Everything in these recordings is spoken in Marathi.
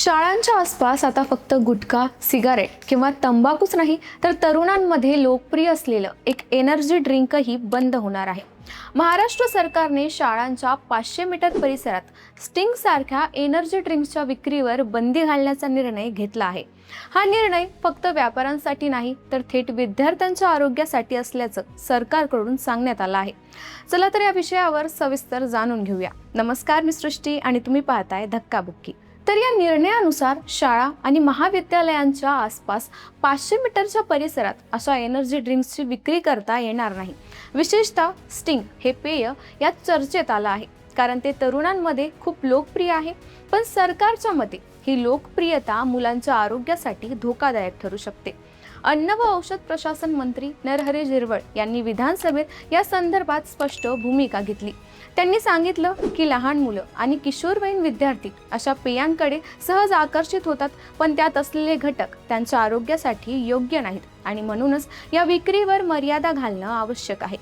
शाळांच्या आसपास आता फक्त गुटखा, सिगारेट किंवा तंबाखूच नाही तर तरुणांमध्ये लोकप्रिय असलेलं एक एनर्जी ड्रिंकही बंद होणार आहे. महाराष्ट्र सरकारने शाळांच्या 500 मीटर परिसरात स्टिंग सारख्या एनर्जी ड्रिंक्सच्या विक्रीवर बंदी घालण्याचा निर्णय घेतला आहे. हा निर्णय फक्त व्यापाऱ्यांसाठी नाही तर थेट विद्यार्थ्यांच्या आरोग्यासाठी असल्याचं सरकारकडून सांगण्यात आलं आहे. चला तर या विषयावर सविस्तर जाणून घेऊया. नमस्कार, मी सृष्टी आणि तुम्ही पाहताय धक्काबुक्की. तर या निर्णयानुसार शाळा आणि महाविद्यालयांच्या आसपास 500 मीटरच्या परिसरात अशा एनर्जी ड्रिंक्सची विक्री करता येणार नाही. विशेषतः स्टिंग हे पेय यात चर्चेत आलं आहे कारण ते तरुणांमध्ये खूप लोकप्रिय आहे. पण सरकारच्या मते ही लोकप्रियता मुलांच्या आरोग्यासाठी धोकादायक ठरू शकते. अन्न व औषध प्रशासन मंत्री नरहरी झिरवळ यांनी विधानसभेत या संदर्भात स्पष्ट भूमिका घेतली. त्यांनी सांगितलं की लहान मुलं आणि किशोरवयीन विद्यार्थी अशा पेयांकडे सहज आकर्षित होतात, पण त्यात असलेले घटक त्यांच्या आरोग्यासाठी योग्य नाहीत आणि म्हणूनच या विक्रीवर मर्यादा घालणं आवश्यक आहे.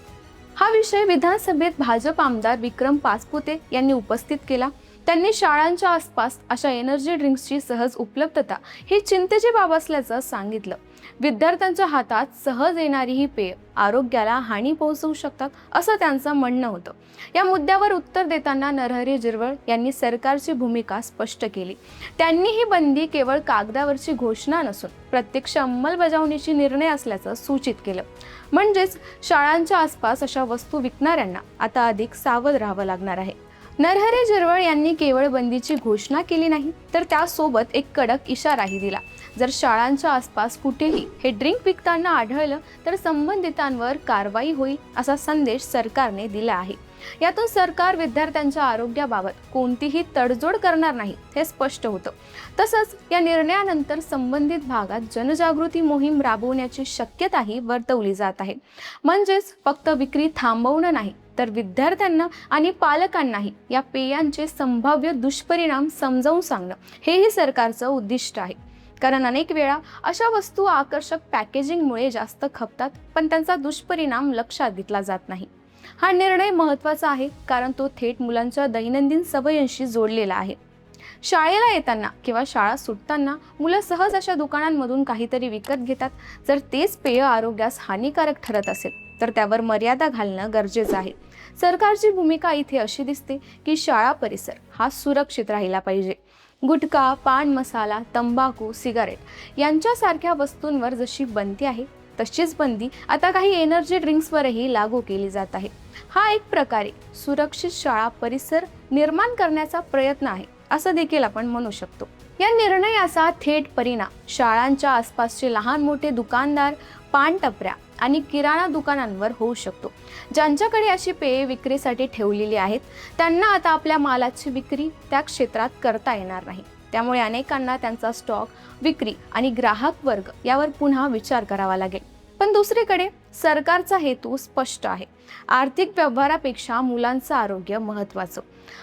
हा विषय विधानसभेत भाजप आमदार विक्रम पाचपुते यांनी उपस्थित केला. त्यांनी शाळांच्या आसपास अशा एनर्जी ड्रिंक्सची सहज उपलब्धता ही चिंतेची बाब असल्याचं सांगितलं. विद्यार्थ्यांच्या हातात सहज येणारी ही पेय आरोग्याला हानी पोहोचवू शकतात असं त्यांचं म्हणणं होतं. या मुद्द्यावर उत्तर देताना नरहरी झिरवळ यांनी सरकारची भूमिका स्पष्ट केली. त्यांनी ही बंदी केवळ कागदावरची घोषणा नसून प्रत्यक्ष अंमलबजावणीची निर्णय असल्याचं सूचित केलं. म्हणजेच शाळांच्या आसपास अशा वस्तू विकणाऱ्यांना आता अधिक सावध राहावं लागणार आहे. नरहरी झिरवळ यांनी केवळ बंदीची घोषणा केली नाही तर त्यासोबत एक कडक इशाराही दिला. जर शाळांच्या आसपास कुठेही हे ड्रिंक विकताना आढळलं तर संबंधितांवर कारवाई होईल असा संदेश सरकारने दिला आहे. यातून सरकार विद्यार्थ्यांच्या आरोग्याबाबत कोणतीही तडजोड करणार नाही हे स्पष्ट होतं. तसंच या निर्णयानंतर संबंधित भागात जनजागृती मोहीम राबवण्याची शक्यताही वर्तवली जात आहे. म्हणजेच फक्त विक्री थांबवणं नाही तर विद्यार्थ्यांना आणि पालकांनाही या पेयांचे संभाव्य दुष्परिणाम समजावून सांगणं हेही सरकारचं उद्दिष्ट आहे. कारण अनेक वेळा अशा वस्तू आकर्षक पॅकेजिंगमुळे जास्त खपतात पण त्यांचा दुष्परिणाम लक्षात घेतला जात नाही. हा निर्णय महत्त्वाचा आहे कारण तो थेट मुलांच्या दैनंदिन सवयींशी जोडलेला आहे. शाळेला येताना किंवा शाळा सुटताना मुलं सहज अशा दुकानांमधून काहीतरी विकत घेतात. जर तेच पेय आरोग्यास हानिकारक ठरत असेल तर त्यावर मर्यादा घालणं गरजेचं आहे. सरकारची भूमिका इथे अशी दिसते की शाळा परिसर हा सुरक्षित राहिला पाहिजे. गुटखा, पान मसाला, तंबाखू, सिगारेट यांच्यासारख्या वस्तूंवर जशी बंदी आहे तशीच बंदी आता काही एनर्जी ड्रिंक्सवरही लागू केली जात आहे. हा एक प्रकारे सुरक्षित शाळा परिसर निर्माण करण्याचा प्रयत्न आहे असं देखील आपण म्हणू शकतो. या निर्णयाचा थेट परिणाम शाळांच्या आसपासचे लहान मोठे दुकानदार, पान टपऱ्या आणि किराणा दुकानांवर होऊ शकतो. ज्यांच्याकडे अशी पेये विक्रीसाठी ठेवलेली आहेत त्यांना आता आपल्या मालाची विक्री त्या क्षेत्रात करता येणार नाही. त्यामुळे अनेकांना त्यांचा स्टॉक, विक्री आणि ग्राहक वर्ग यावर पुन्हा विचार करावा लागेल. पण दुसरीकडे सरकारचा हेतू स्पष्ट आहे. आर्थिक व्यवहारापेक्षा मुलांचं आरोग्य महत्त्वाचं.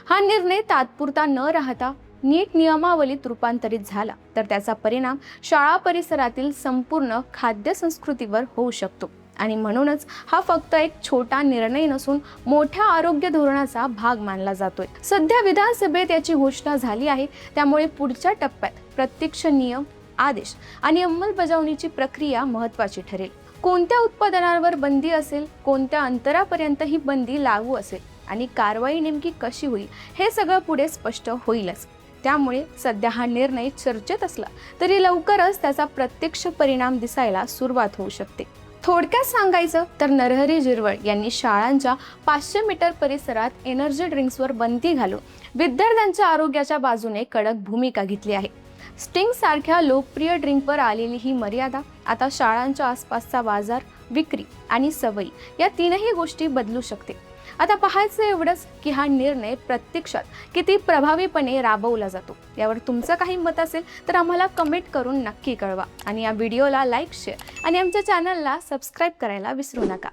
हा निर्णय तात्पुरता न राहता नीट नियमावलीत रूपांतरित झाला तर त्याचा परिणाम शाळा परिसरातील संपूर्ण खाद्य संस्कृतीवर होऊ शकतो आणि म्हणूनच हा फक्त एक छोटा निर्णय नसून मोठ्या आरोग्य धोरणाचा भाग मानला जातोय. सध्या विधानसभेत याची घोषणा झाली आहे. त्यामुळे पुढच्या टप्प्यात प्रत्यक्ष नियम, आदेश आणि अंमलबजावणीची प्रक्रिया महत्त्वाची ठरेल. कोणत्या उत्पादनांवर बंदी असेल, कोणत्या अंतरापर्यंत ही बंदी लागू असेल आणि कारवाई नेमकी कशी होईल हे सगळं पुढे स्पष्ट होईलच. त्यामुळे सध्या हा निर्णय चर्चेत असला तरी लवकरच त्याचा प्रत्यक्ष परिणाम दिसायला सुरुवात होऊ शकते. थोडक्यात सांगायचं तर नरहरी झिरवळ यांनी शाळांच्या 500 मीटर परिसरात एनर्जी ड्रिंक्सवर बंदी घालून विद्यार्थ्यांच्या आरोग्याच्या बाजूने कडक भूमिका घेतली आहे. स्टिंग सारख्या लोकप्रिय ड्रिंकवर आलेली ही मर्यादा आता शाळांच्या आसपासचा बाजार, विक्री आणि सवयी या तीनही गोष्टी बदलू शकते. आता पाहायचं एवढंच की हा निर्णय प्रत्यक्षात किती प्रभावीपणे राबवला जातो. यावर तुमचं काही मत असेल तर आम्हाला कमेंट करून नक्की कळवा आणि या व्हिडिओला लाईक, शेअर आणि आमच्या चॅनलला सबस्क्राईब करायला विसरू नका.